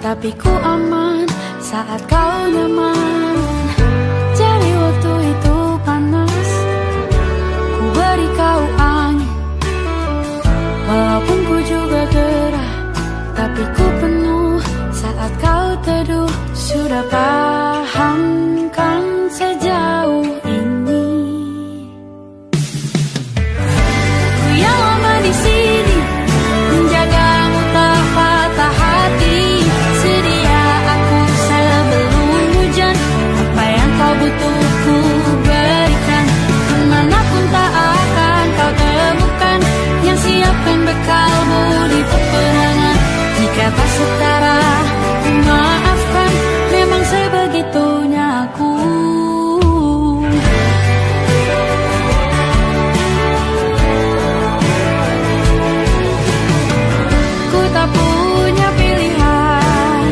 tapi ku aman saat kau nyaman. Jadi waktu itu panas, ku beri kau angin. Walaupun ku juga gerah, tapi ku penuh saat kau teduh. Sudah paham kan sejauh ini? Ku yang lama di sini, menjagamu tak patah hati. Sedia aku sebelum hujan, apa yang kau butuh ku berikan. Kemanapun tak akan kau temukan yang siapkan bekalmu di peperangan. Jika tak setara, ku maafkan, memang sebegitunya aku. Ku tak punya pilihan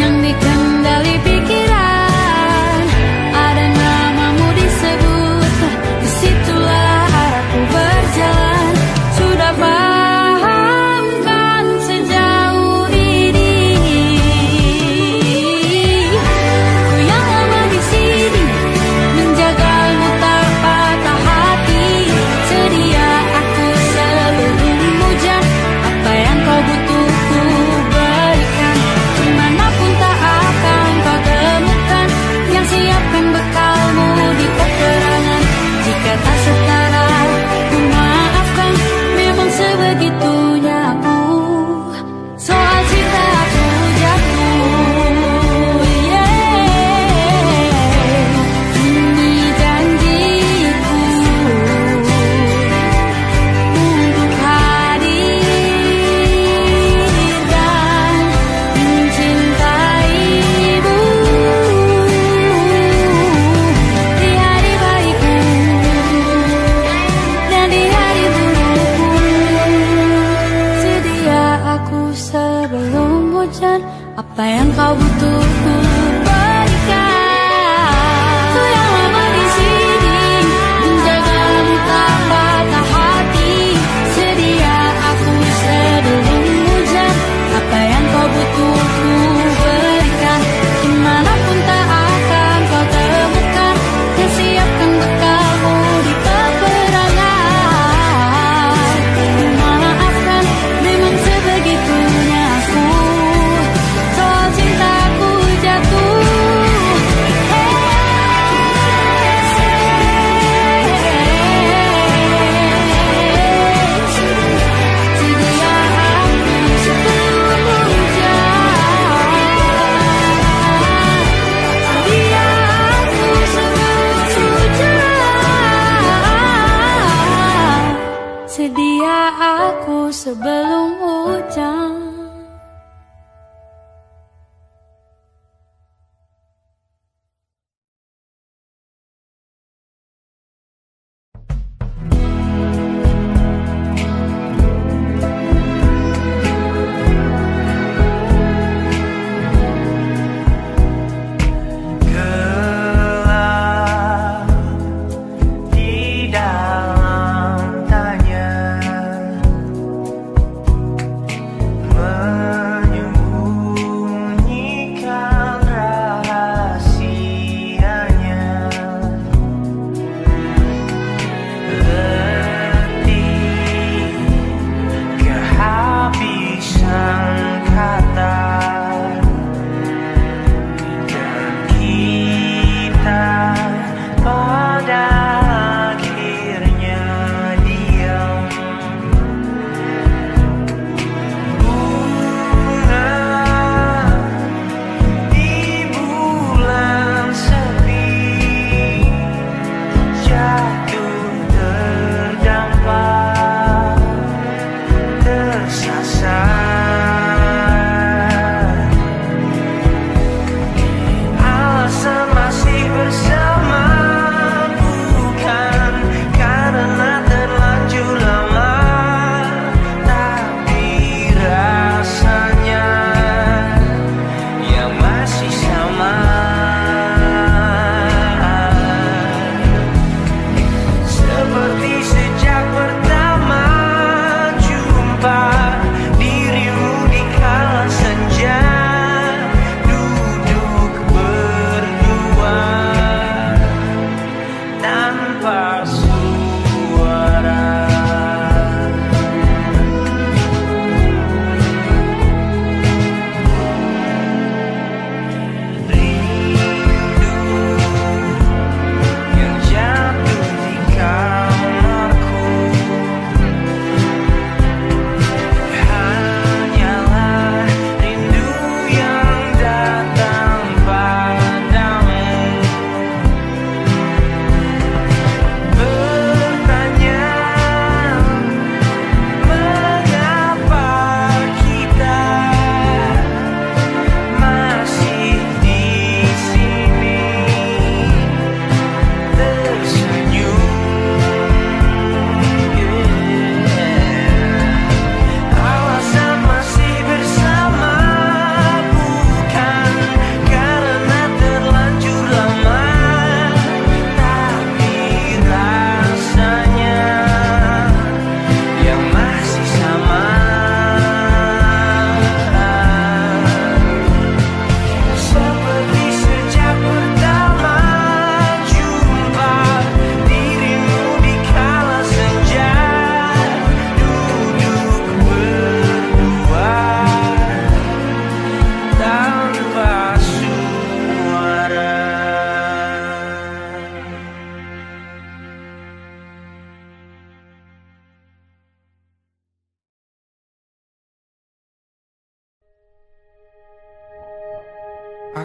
yang dikendali pikiran. Ada namamu disebut, disitulah arahku berjalan. Sudah paham kan sejauh ini? Ku yang lama di sini, menjagamu tak patah hati. Sedia aku sebelum hujan, apa yang kau butuh ku berikan. Kemanapun tak akan kau temukan yang siapkan bekalmu di peperangan. Jika tak setara, ku maafkan, memang sebegitunya aku. Soal cinta aku jatuh, ini janjiku untuk hadir dan mencintaimu di hari baikku dan di hari burukku. Sedia aku sebelum hujan, apa yang kau butuh ku berikan. Ku yang lama di sini, menjagamu tak patah hati. Sedia aku sebelum hujan, apa yang kau butuh ku berikan. Kemanapun tak akan kau temukan yang siapkan bekalmu di peperangan. Maafkan, memang sebegitunya aku. Soal cintaku jatuh.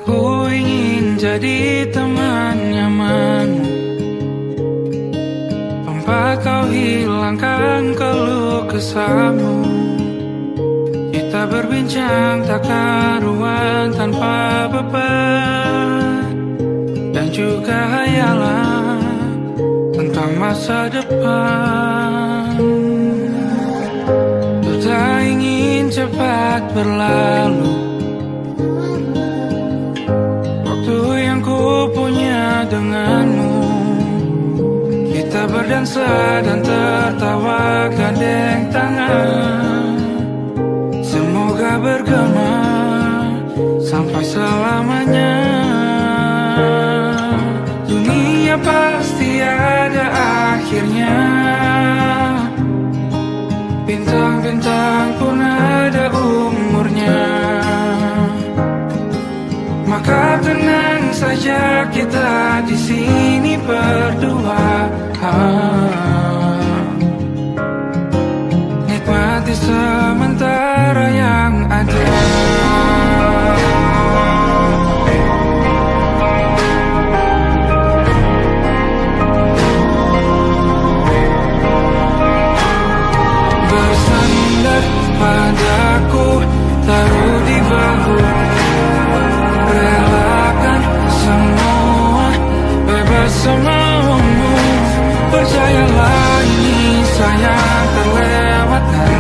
Aku ingin jadi teman nyamanmu, tempat kau hilangkan keluh kesahmu. Kita berbincang tak karuan tanpa beban, dan juga hayalan tentang masa depan. Ku tak ingin cepat berlalu waktu yang ku punya denganmu. Kita berdansa dan tertawa gandeng tangan, semoga bergema sampai selamanya. Dunia pasti ada akhirnya, bintang-bintang pun ada umurnya. Maka tenang saja kita di sini berdua, nikmati sementara yang ada. Bersandar padaku, taruh di bahu, relakan semua, bebas semaumu. Percayalah ini sayang terlewatkan,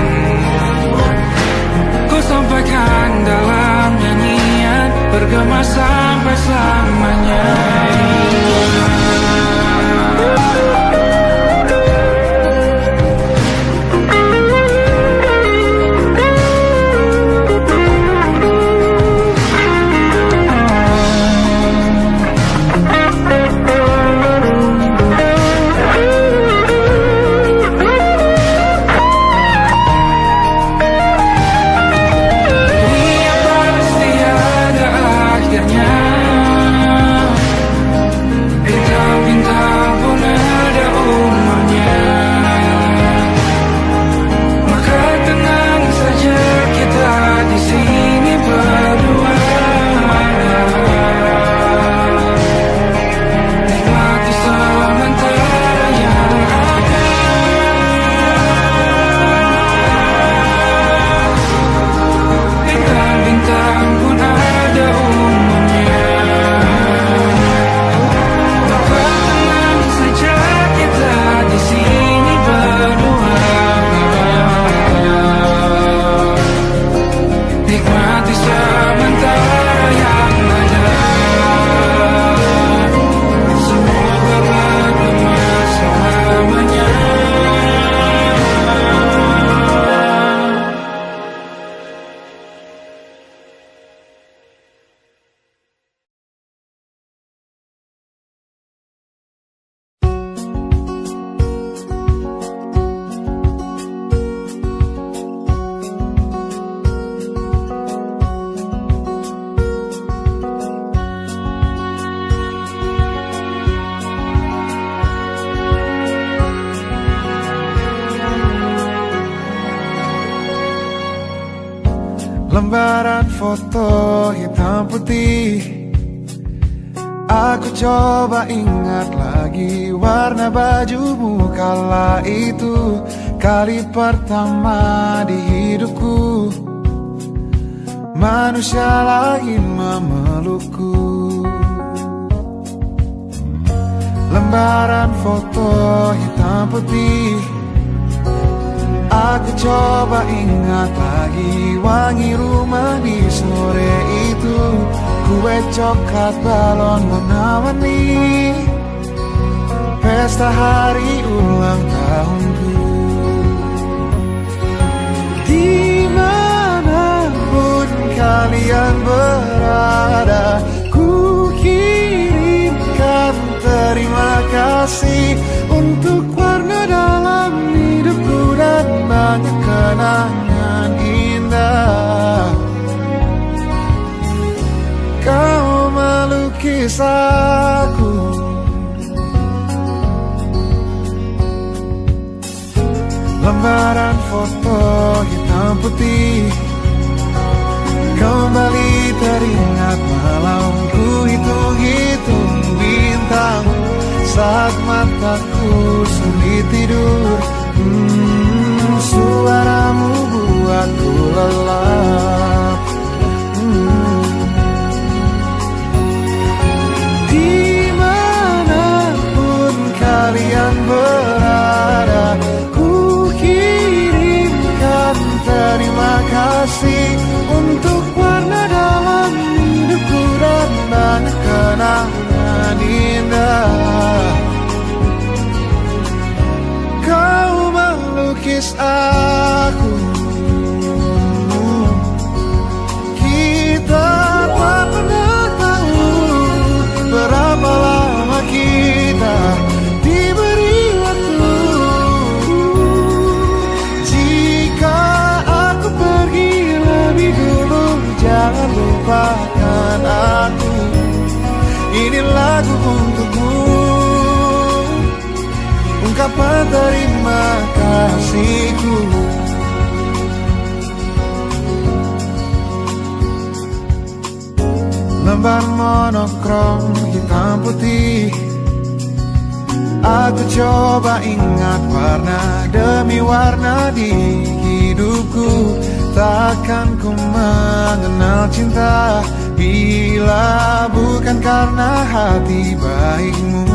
ku sampaikan dalam nyanyian, bergema sampai selamanya. Lembaran foto hitam putih, aku coba ingat lagi warna bajumu kala itu. Kali pertama di hidupku, manusia lain memelukku. Lembaran foto hitam putih, aku coba ingat lagi wangi rumah di sore itu. Kue coklat, balon warna-warni, pesta hari ulang tahunku. Dimanapun kalian berada, ku kirimkan terima kasih untuk warna dalam hidupku dan banyak kenangan indah. Kau melukis aku, lembaran foto hitam putih, kembali teringat malam tidur. Suaramu buatku lelap. Dimanapun kalian berada, ku kirimkan terima kasih untuk warna dalam hidupku dan banyak kenangan indah. Kau melukis aku, kita tak pernah tahu berapa lama kita diberi waktu. Jika aku pergi lebih dulu, jangan lupakan aku. Ini lagu untukmu, ungkapan terima kasihku. Lembar monokrom hitam putih, aku coba ingat warna demi warna di hidupku. Takkan ku mengenal cinta bila bukan karena hati baikmu.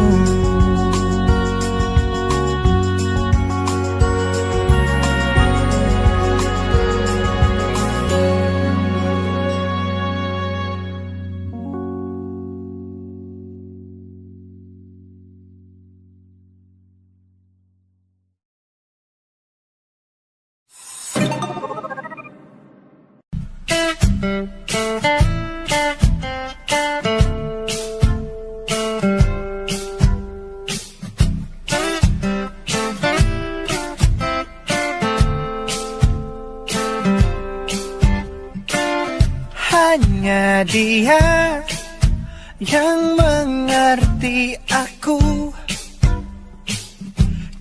Hanya dia yang mengerti aku,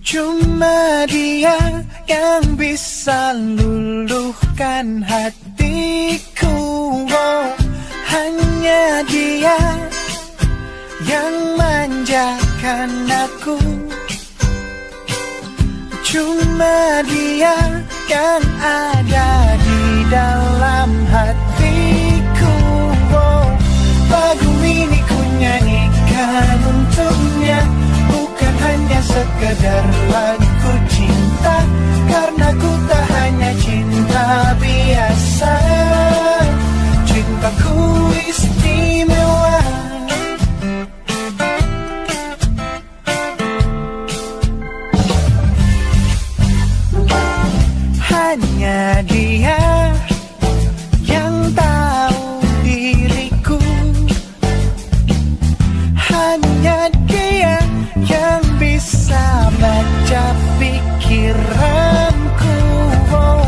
cuma dia yang bisa luluhkan hatiku. Oh, hanya dia yang manjakan aku, cuma dia yang ada di dalam hatiku. Oh, lagu ini ku nyanyikan untuknya, bukan hanya sekedar lagu cinta, karena ku tak hanya cinta biasa. Cintaku istimewa. Hanya dia yang tahu diriku, hanya dia yang bisa baca pikiranku. Oh,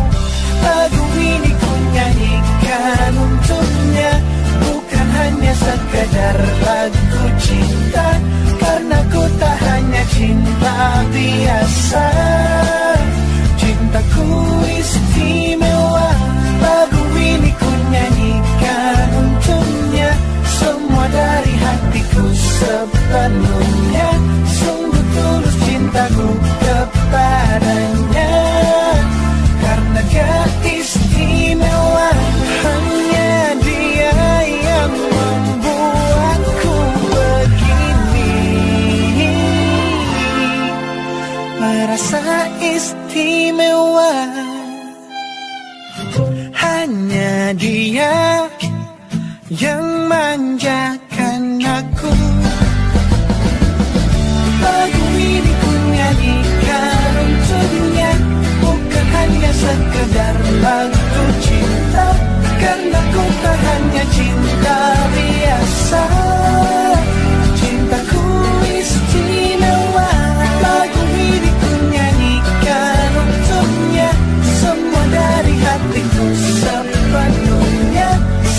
lagu ini ku nyanyikan untuknya, bukan hanya sekedar lagu cinta, karena ku tak hanya cinta biasa. Cintaku istimewa. Lagu ini ku nyanyikan untuknya, semua dari hatiku sepenuhnya. Sungguh tulus cintaku kepadanya, karena dia istimewa. Hanya dia yang membuatku begini, merasa istimewa. Hanya dia yang manjakan aku. Lagu ini ku nyanyikan untuknya, bukan hanya sekedar lagu cinta, karena ku tak hanya cinta biasa. Cintaku istimewa. Lagu ini ku nyanyikan untuknya, semua dari hatiku sepenuhnya.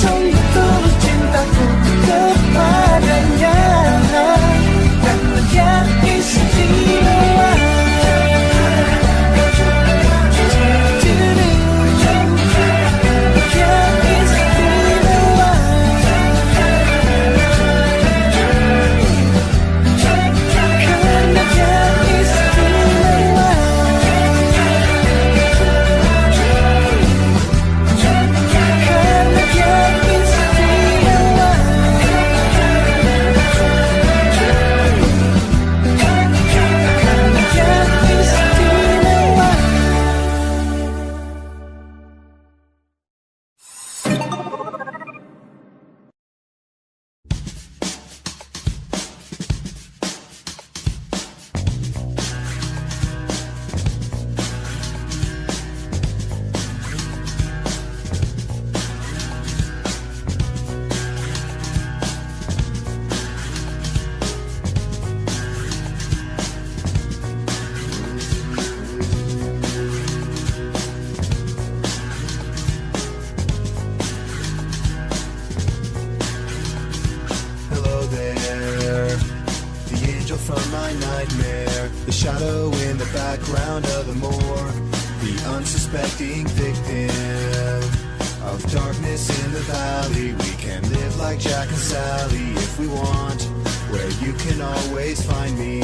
Sungguh tulus cintaku kepadanya, karena dia istimewa. Dia istimewa. nightmare, the shadow in the background of the morgue, the unsuspecting victim of darkness in the valley. We can live like Jack and Sally if we want, where you can always find me.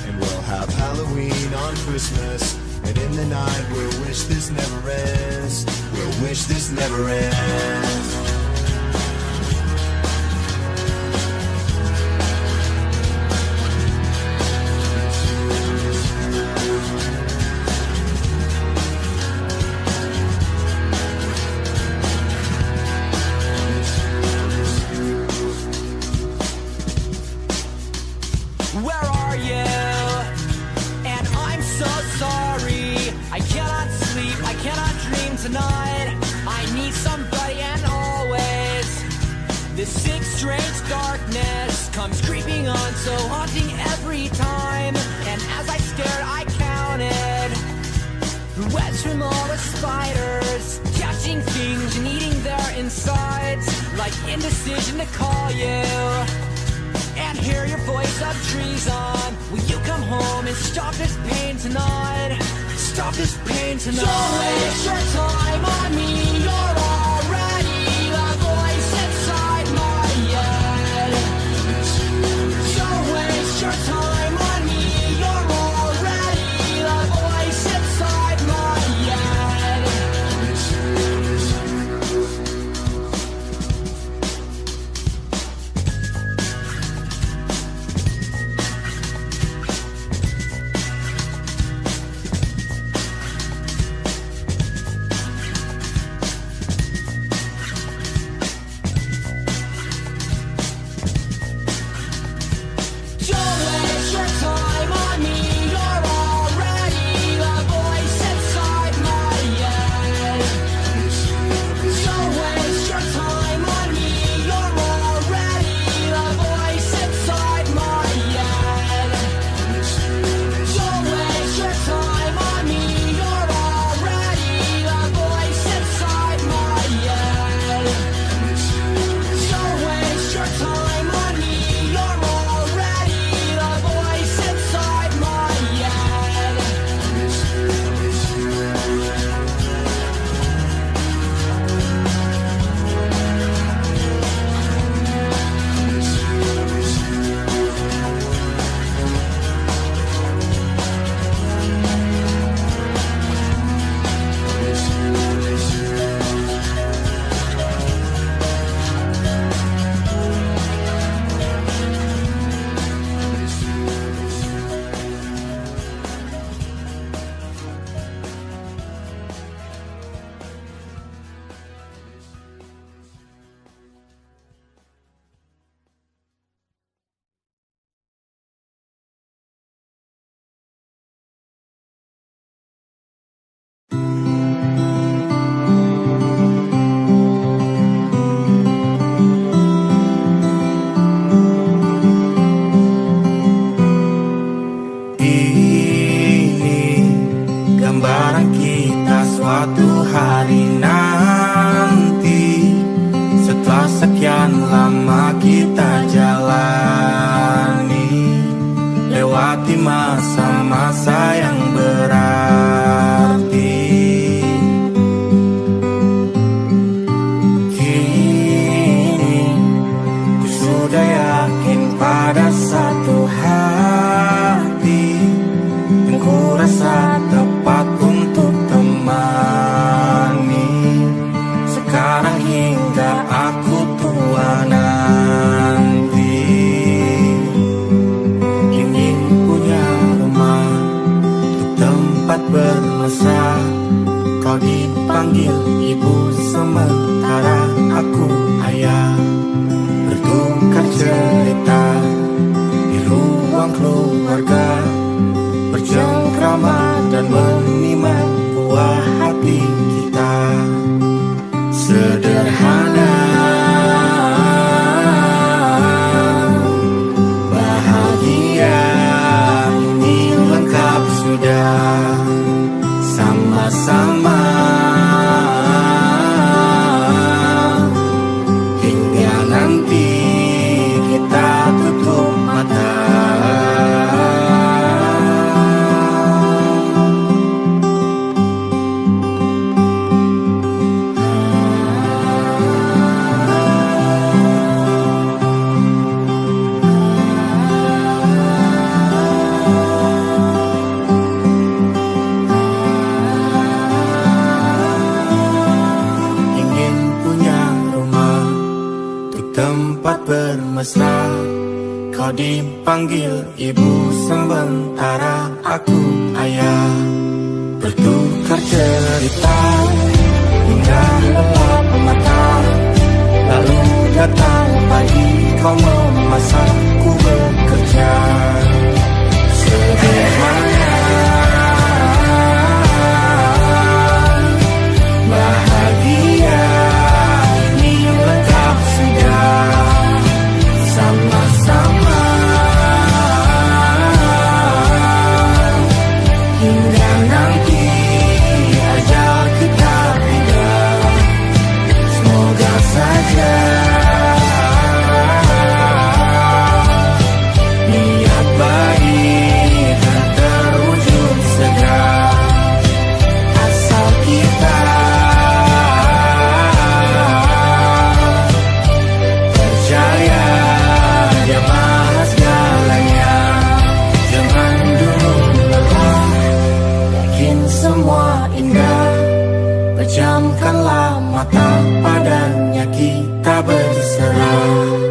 And we'll have Halloween on Christmas, and in the night we'll wish this never ends. We'll wish this never ends. Tonight, I need somebody, and always this sick, strange darkness comes creeping on, so haunting every time. And as I stared, I counted the webs from all the spiders, catching things and eating their insides, like indecision to call you and hear your voice of treason. Will you come home and stop this pain tonight? Stop this pain tonight. Don't waste your time on me. You're already the voice inside my head. Don't waste your time on me. You're already the voice inside my head. Hingga nanti kita tutup mata. tempat bermesra. Kau dipanggil ibu sementara aku ayah. Bertukar cerita hingga lelap mata. Lalu datang pagi kau memasakku bekerja. Sederhana bahagia ini lengkap sudah sama-sama hingga nanti ajal kita tiba. Semoga saja niat baik dan terwujud segera, asal kita percaya Dia maha segalanya. Jangan dulu lelah, yakin semua indah. Pejamkanlah mata, padanya kita berserah.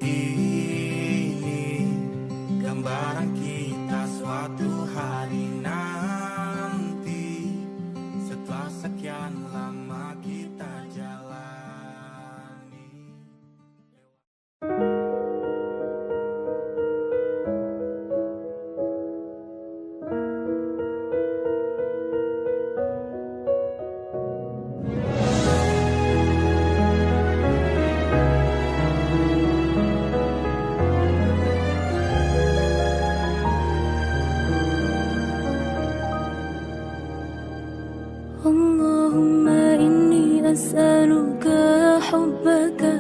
Ini gambaran kita suatu hari nanti, setelah sekian lama kita jalani. Allahumma inni as'aluka hubbaka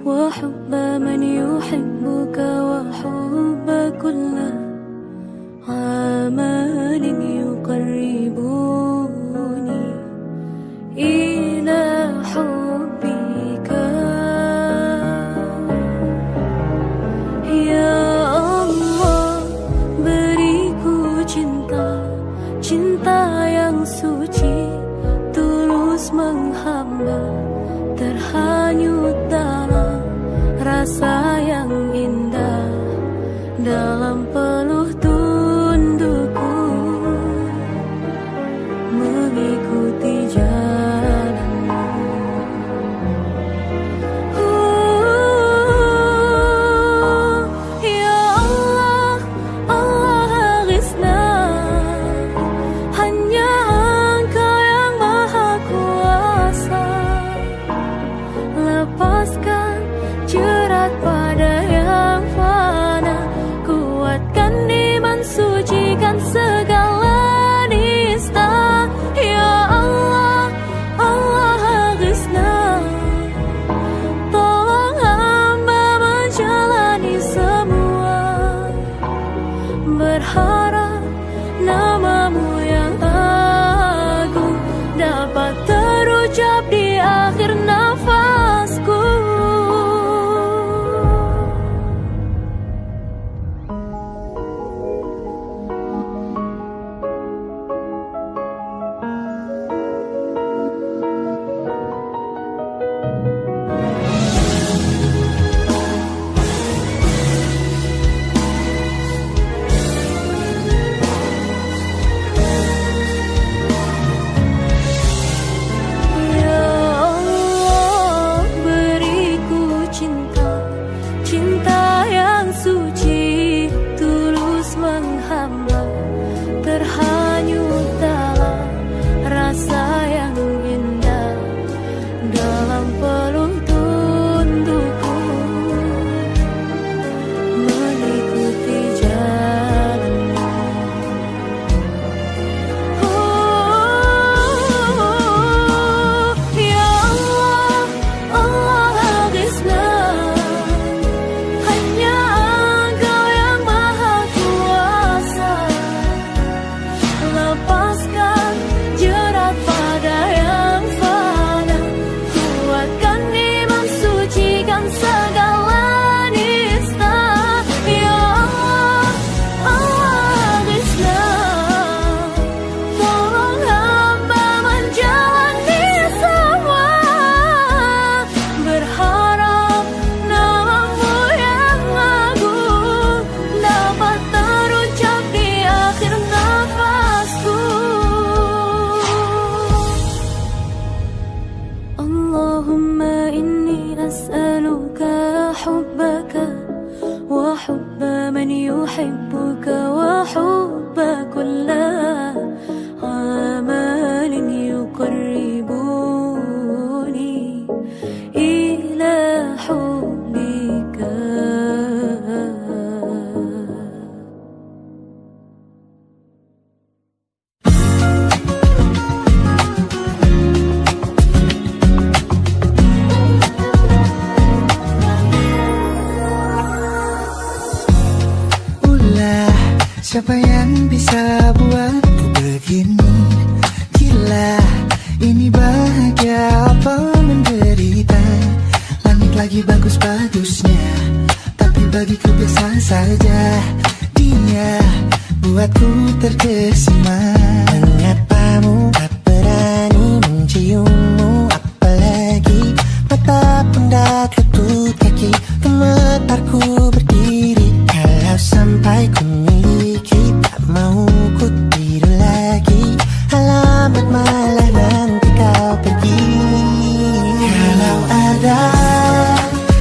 wa hubba man yuhibbuka wa hubba kulla amalin yuqarribuni ila hubbika. Ya Allah, beriku cinta, cinta yang suci, tulus menghamba, terhanyut dalam rasa yang indah, dalam Siapa yang bisa buatku begini? Gila, ini bahagia apa menderita? Langit lagi bagus-bagusnya, tapi bagiku biasa saja. Dia buatku terkesima. Mengapamu tak berani menciummu? Apalagi mata pun tak lutut kaki, gemetarku berdiri. Kalau sampai ku miliki, tak mau ku tidur lagi. Alamat malah nanti kau pergi. Kalau ada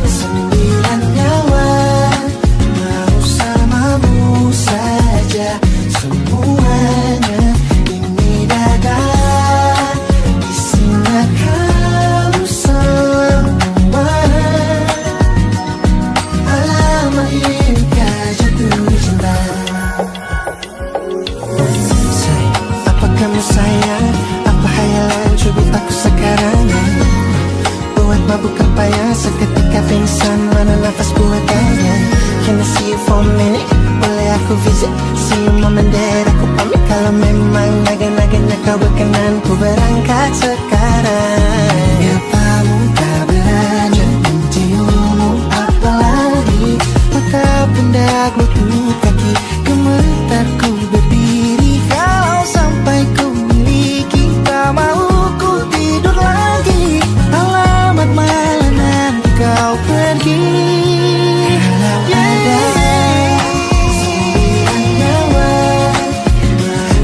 9 nyawa, mau samamu saja semuanya. Ini dada, isinya kamu semua. Alamat inikah jatuh cinta. Apa kamu sayang? Apa hayalan cubitaku sekarang? Buat mabuk apa ya? Seketika pingsan, mana nafas buatannya? Can I see you for a minute? Boleh aku visit? See you moment that aku pamit. Kalau memang naga-naganya kau berkenan, ku berangkat sekarang. Apamu tak berani menciummu? Apalagi mata pundak lutut kaki, gemetarku berdiri. Kalau sampai ku miliki, tak mau ku tidur lagi. Alamat malah nanti kau pergi. Kalau ada 9 nyawa,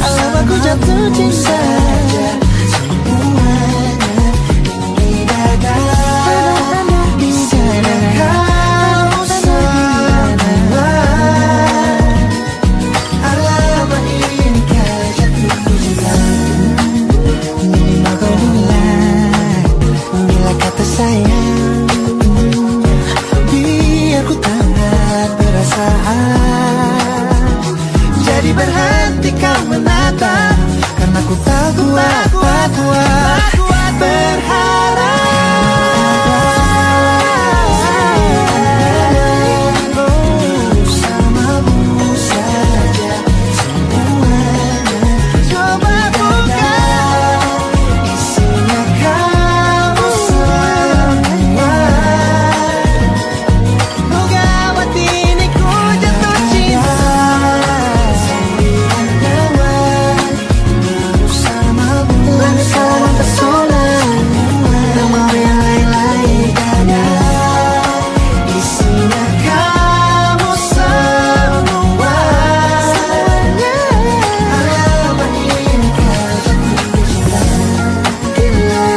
alamatku jatuh cinta. Semuanya ini dada, di sana kau semua. Alamat inikah jatuh cinta. Minimal kau mulai bila kata sayang, biar ku tak perasaan. Jadi berhenti kau menatap, karena ku tak kuat berharap. Bersamamu saja semuanya. Coba buka, isinya kamu semua. Moga buat ini ku jatuh cinta. 9 nyawa, bersamamu pesona. Tak mau yang lain-lain ada. Isinya kamu semua. Alamat inikah jatuh cinta. Gila,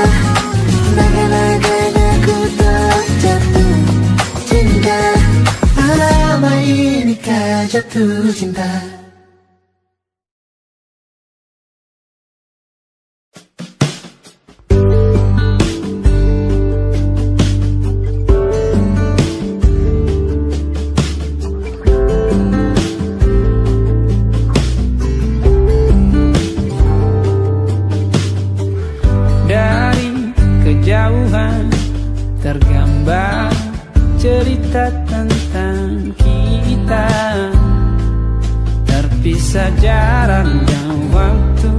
naga-naganya ku tak jatuh cinta. Alamat inikah jatuh cinta. Dari kejauhan tergambar cerita tentang kita, terpisah jarak dan waktu.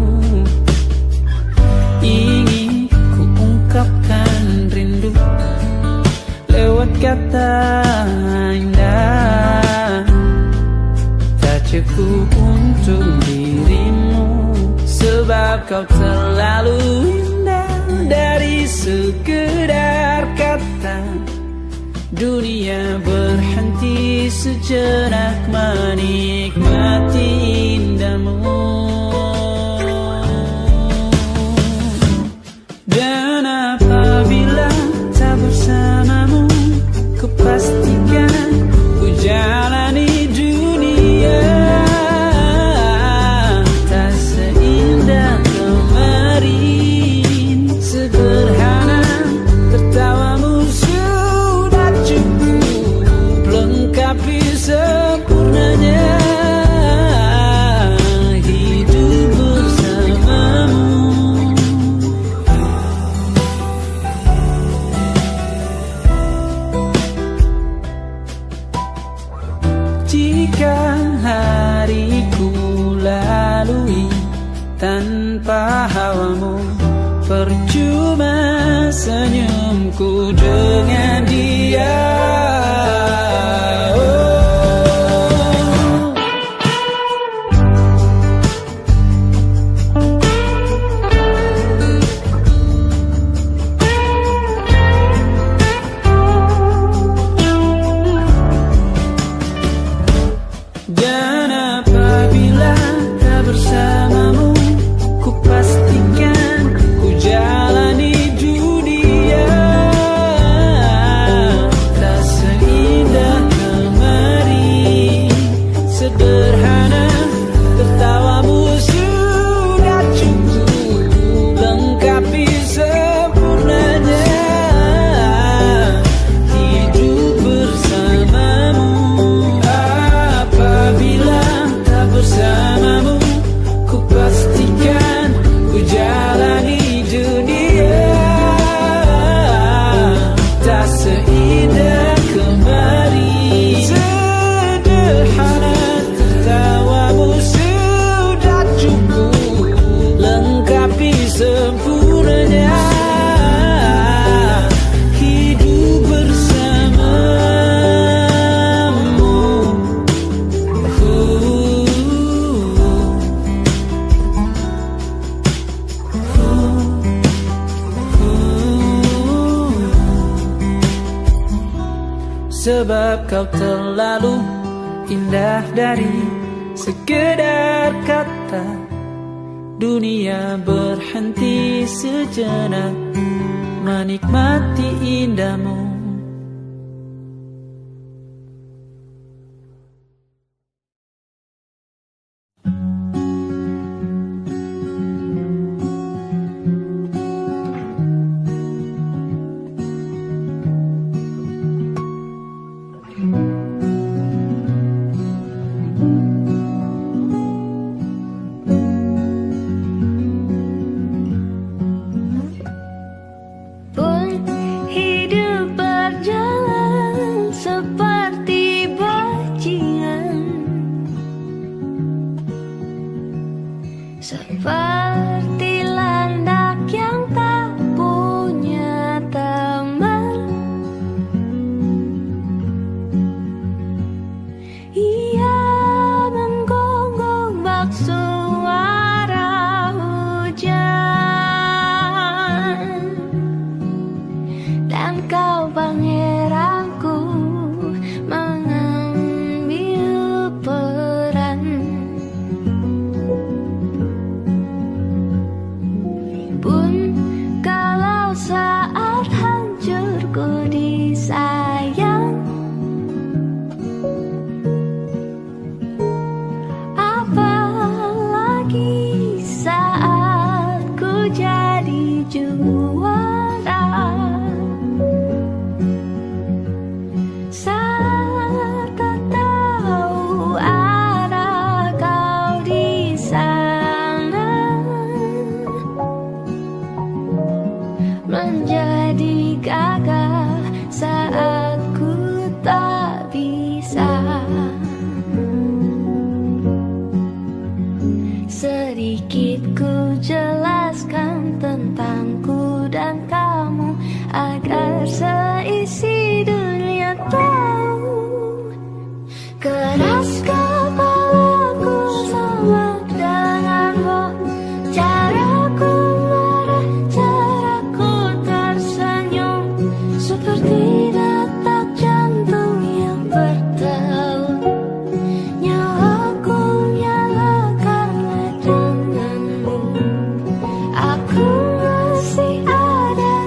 Ingin ku ungkapkan rindu lewat kata indah. Tak cukup untuk dirimu, sebab kau terlalu indah. Dari sekedar kata, dunia berhenti sejenak menikmati indahmu. Dan apabila tak bersamamu, kupastikan ku jalani dunia tak seindah kemarin. Sederhana tertawamu sudah cukup lengkapi sempurna. percuma senyumku dengan dia. Dan apabila tak bersamamu, ku pastikan ku jalani dunia tak seindah kemarin. Sederhana tertawamu sudah cukup lengkapi sempurnanya hidup bersamamu. Apabila tak bersamamu, ku pastikan ku jalani dunia tak seindah kemarin. Sederhana tertawamu sudah cukup lengkapi sempurnanya hidup bersamamu. Sebab kau terlalu indah dari sekedar kata. Dunia berhenti sejenak menikmati indahmu. Pun hidup berjalan seperti bajingan, seperti landak yang tak punya teman. Ia menggonggong bak suara hujan, dan kau pangeranku mengambil peran. Pun kalau saat hancurku disayang, apalagi saat ku jadi juara. Saat tak tahu arah kau di sana, menjadi gagah saat ku tak bisa. Sedikit ku jelaskan tentangku dan kamu agar seisi dunia tahu. Keras kepalaku sama denganmu, caraku marah, caraku tersenyum, seperti detak jantung yang berdeut. Nyawaku nyala karena denganmu, aku masih ada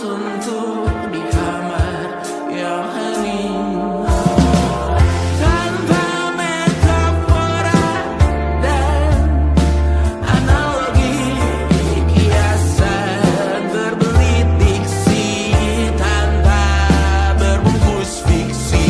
suntuk di kamar yang hening. Tanpa metafora dan analogi, kiasan berbelit diksi tanpa berbungkus fiksi.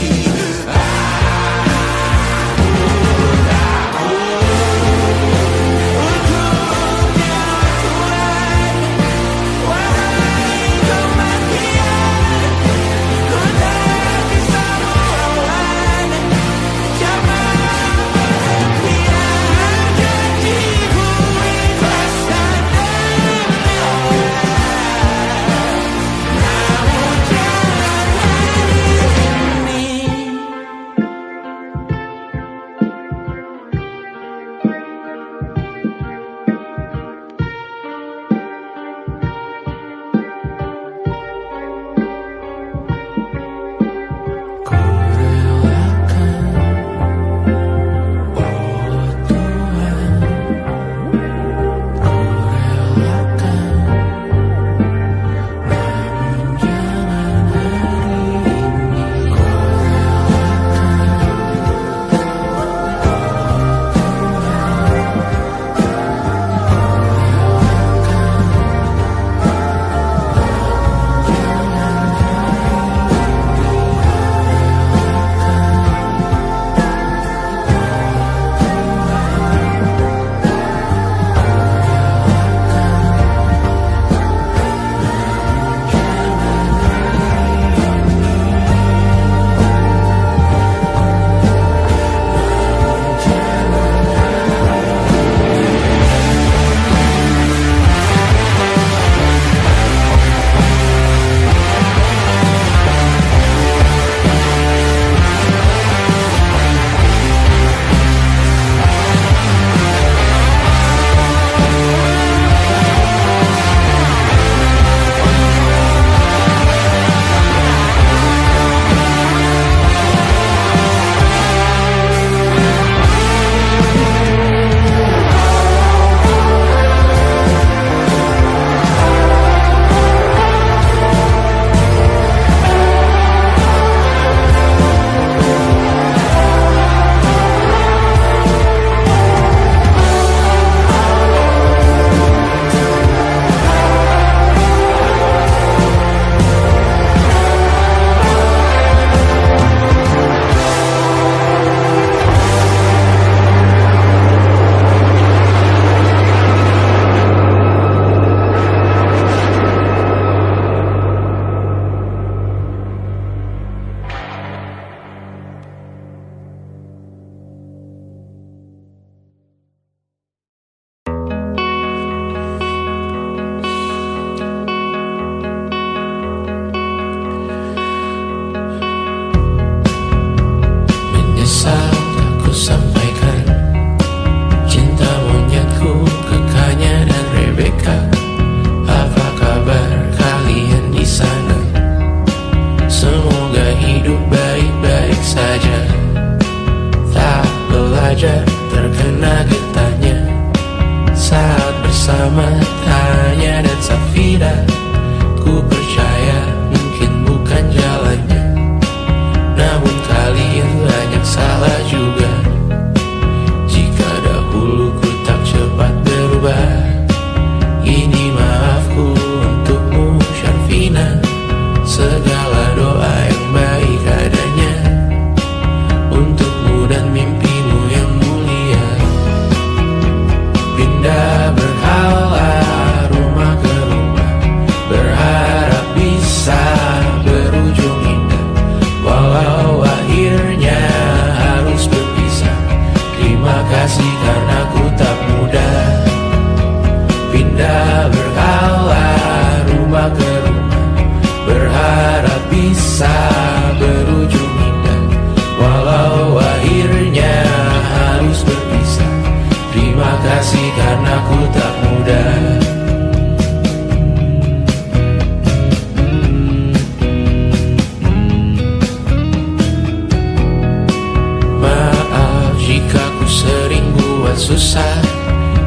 susah.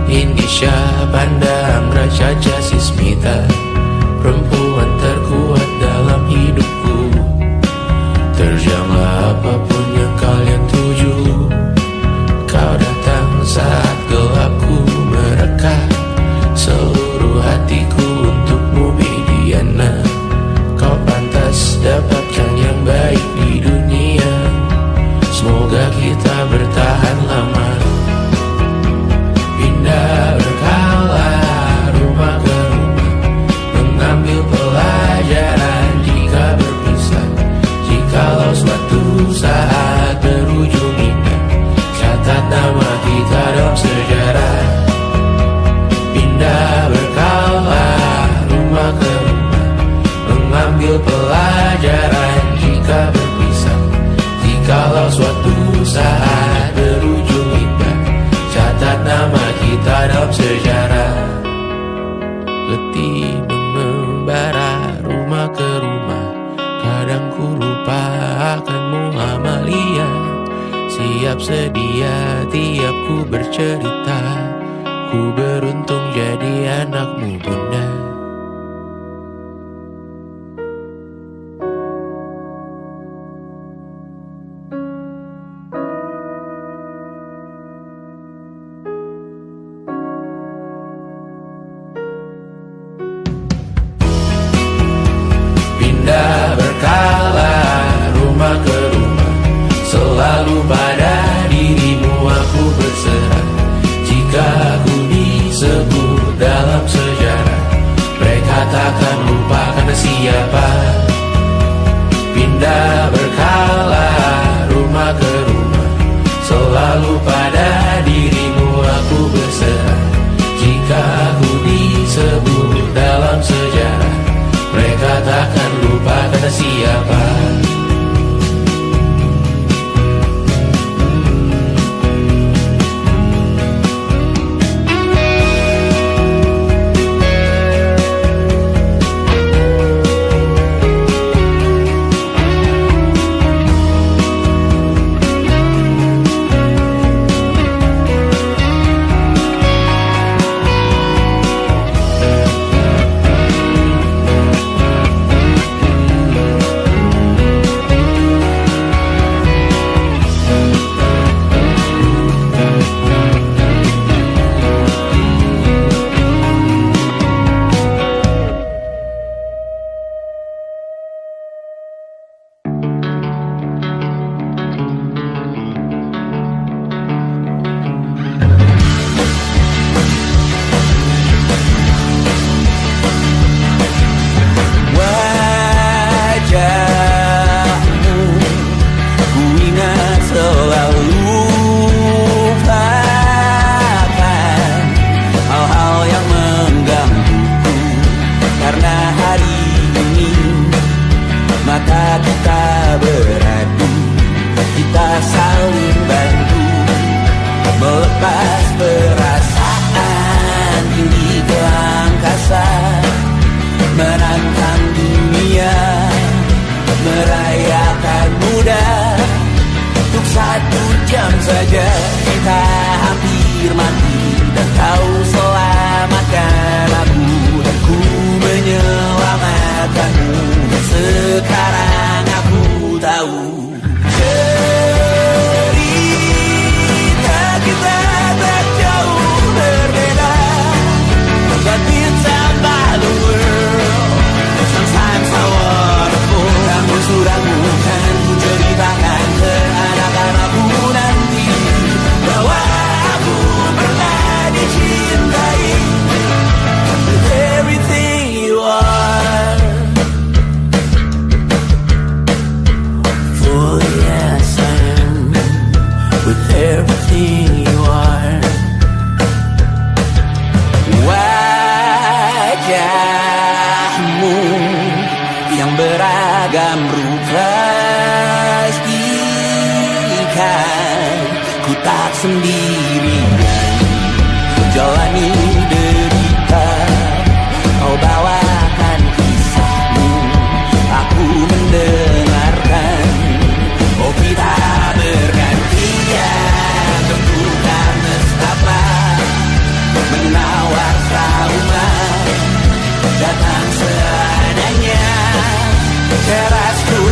Indonesia pandang Raja Jasismita, perempuan terkuat letih mengembara rumah ke rumah. Kadang ku lupa akanmu Amalia. Siap sedia tiap ku bercerita. Ku beruntung jadi anakmu bunda. Pindah berkala rumah ke rumah, selalu pada dirimu aku berserah. Jika ku disebut dalam sejarah, mereka takkan lupa karena siapa. Pindah berkala rumah ke rumah, selalu pada dirimu aku berserah. Jika ku disebut dalam sejarah, mereka takkan lupa karena siapa.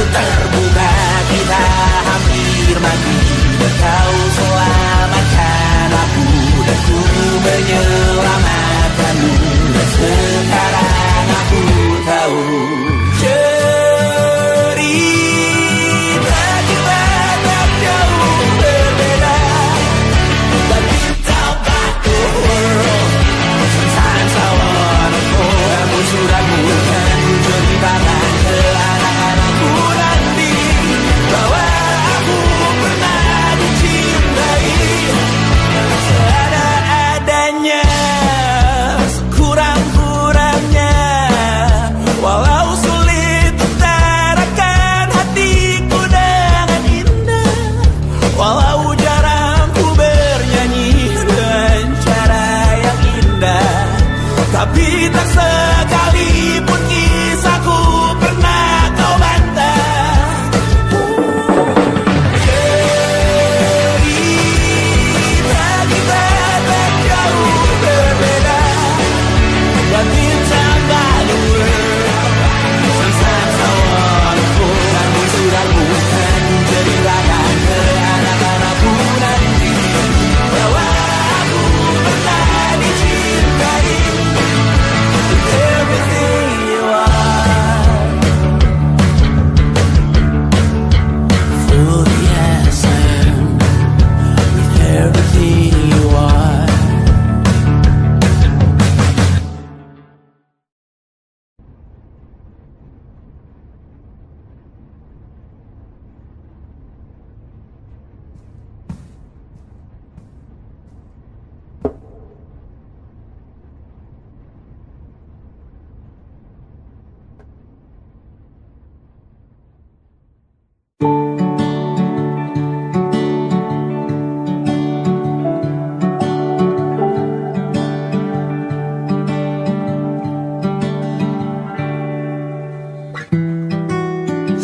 Terbuka kita hampir mati, kau selamatkan. Tapi tak sekalipun kisahku pernah kau bantah. Cerita kita tak jauh berbeda, but in time by the world, sometimes I wanna fall. Kamu sudah bukan jadi layan dari anak-anakku nanti, bahwa aku pernah dicintai. With everything you are, through the yes I am. With everything you are.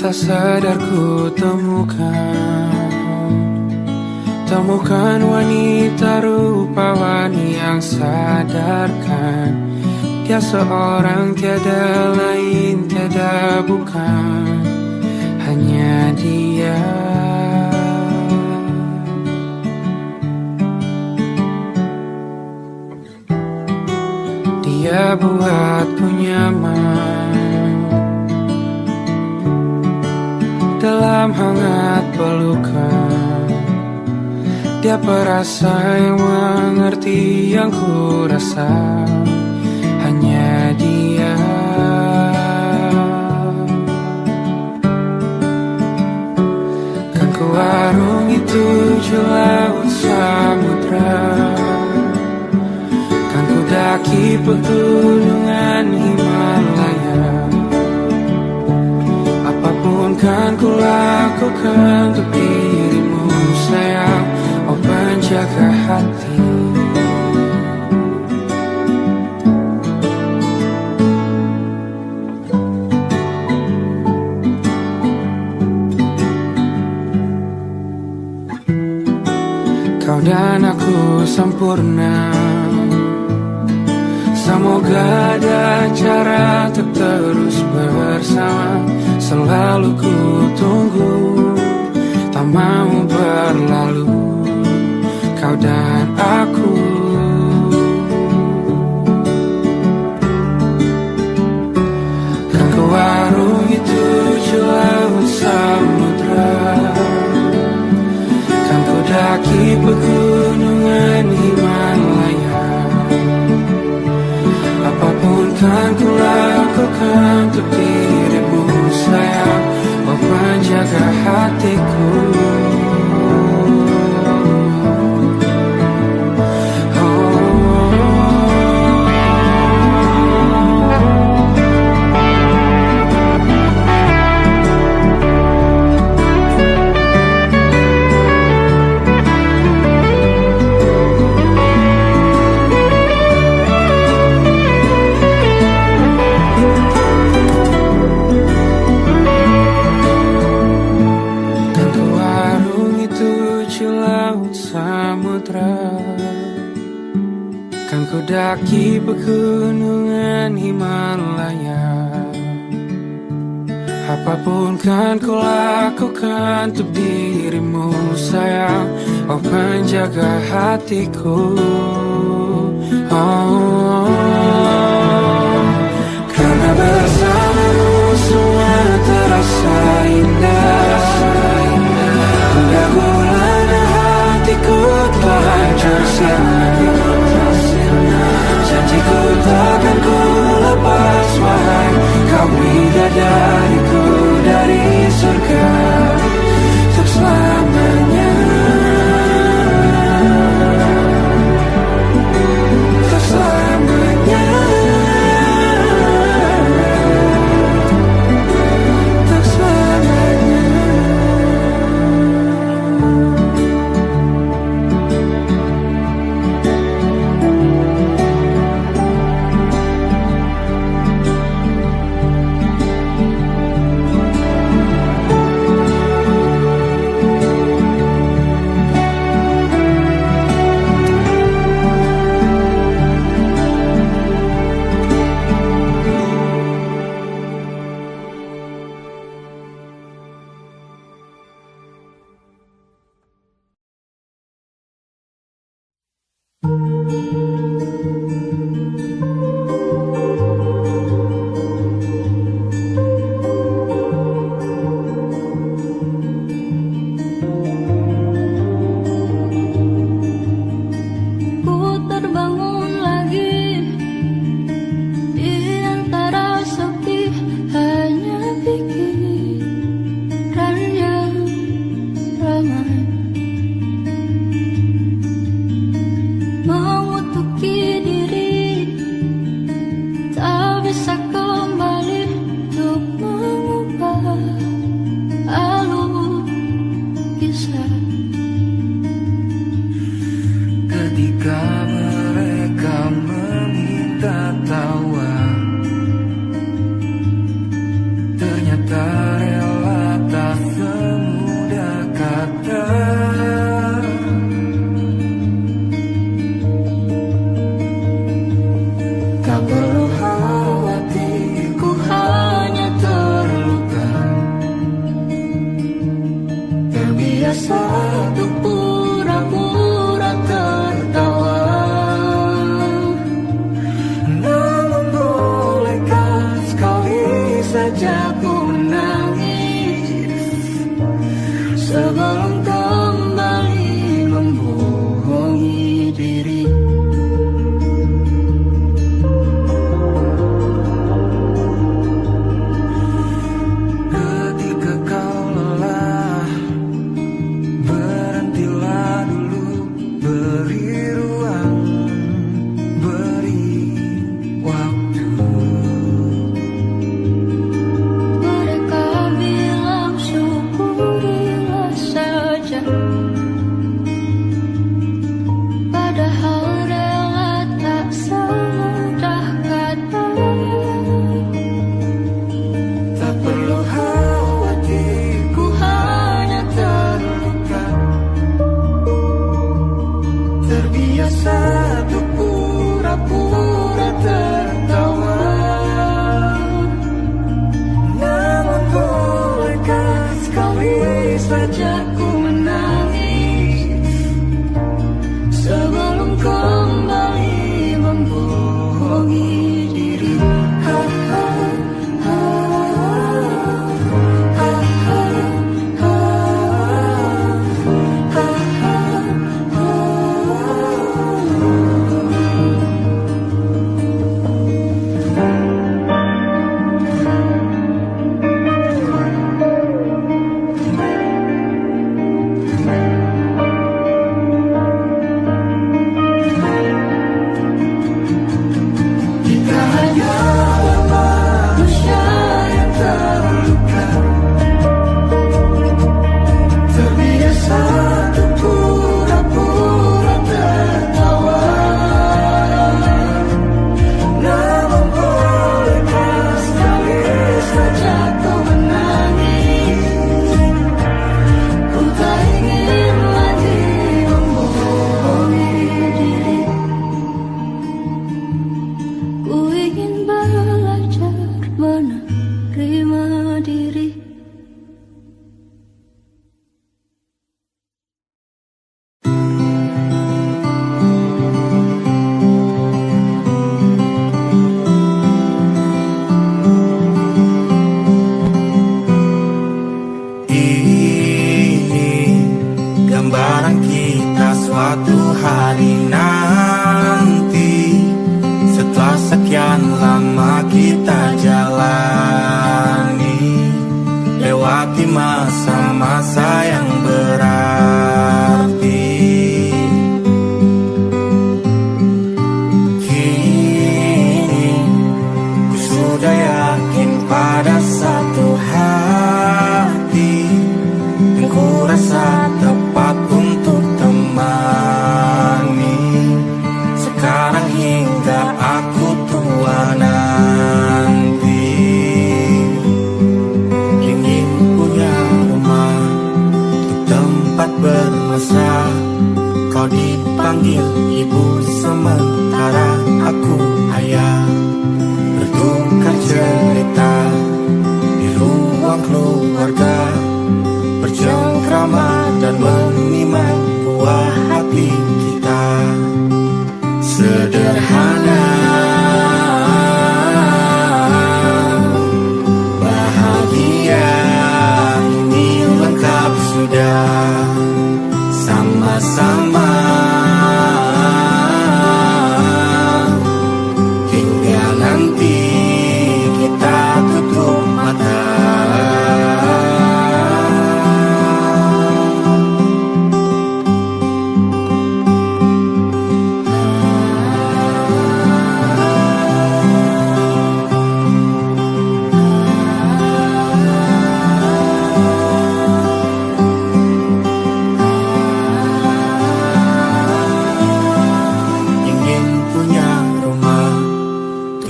Tak sadar ku temukan wanita rupawan yang sadarkan dia seorang, tiada lain, tiada bukan, hanya dia. Dia buatku nyaman dalam hangat pelukan. Dia perasa yang mengerti yang ku rasa, hanya dia. Kan ku arungi 7 laut samudra, kan ku daki pegunungan Himalaya. Apapun kan ku lakukan untuk dirimu sayang, oh penjaga hati. Kau dan aku sempurna, semoga ada cara untuk terus bersama. Selalu ku tunggu, tak mau berlalu, kau dan aku. Kan ku arungi 7 laut samudra, kan ku daki pegunungan Himalaya. Apapun kan ku lakukan untuk dirimu sayang, oh penjaga hatiku. Kan ku daki pegunungan Himalaya. Apapun kan ku lakukan untuk dirimu sayang, oh penjaga hatiku. Oh, karena bersamamu semua terasa indah. Dahulana hatiku telah hancur siang. Janjiku takkan ku lepas wahai kau bidadariku dari surga untuk selamanya. Untuk selamanya. tertawa. Ternyata rela tak semudah kata. Tak perlu khawatir, ku hanya terluka. Terbiasa untuk pura-pura tertawa. Namun bolehkah sekali saja ku menangis sebelum kembali membohongi diri. Ketika kau lelah, berhentilah dulu, beri ruang, beri waktu. Mereka bilang syukurilah saja, padahal rela tak semudah kata. Tak perlu khawatir, Ku hanya terluka. terbiasa untuk pura-pura tertawa. Namun bolehkah sekali saja ku menangis Sebelum kembali membohongi diri. Ha, ha, ha, ha, ha, ha, ha, ha, Kita hanyalah manusia yang terluka. terbiasa untuk pura-pura tertawa. Namun bolehkah sekali saja kau menangis. Ku tak ingin lagi membohongi diri. Ku ingin belajar menerima diri. Ini gambaran kita suatu hari nanti. Setelah sekian lama kita jalani, lewati masa-masa yang berarti. Kini ku sudah yakin pada satu hati yang ku rasa tepat untuk temani. Sekarang hingga aku tua nanti.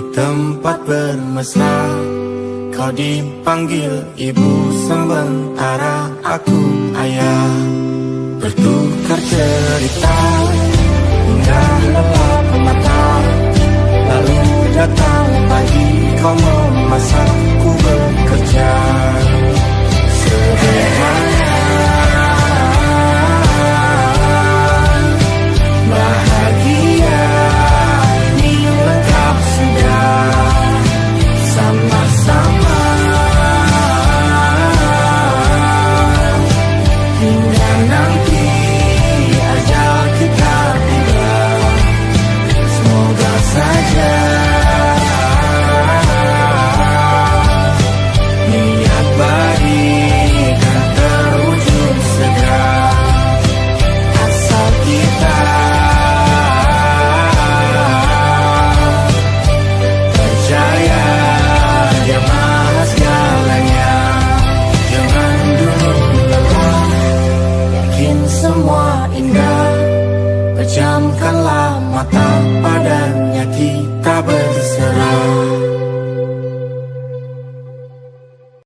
untuk tempat bermesra. Kau dipanggil ibu sementara aku ayah. Bertukar cerita hingga lelap mata. Lalu datang pagi kau memasakku bekerja. Sederhana, bahagia ini lengkap sudah. Sama-sama hingga nanti ajal kita tiba. Semoga saja niat baik kan terwujud segera. Asal kita percaya Dia Maha segalanya. Jangan dulu lelah, yakin semua indah. Pejamkanlah mata, padanya kita berserah.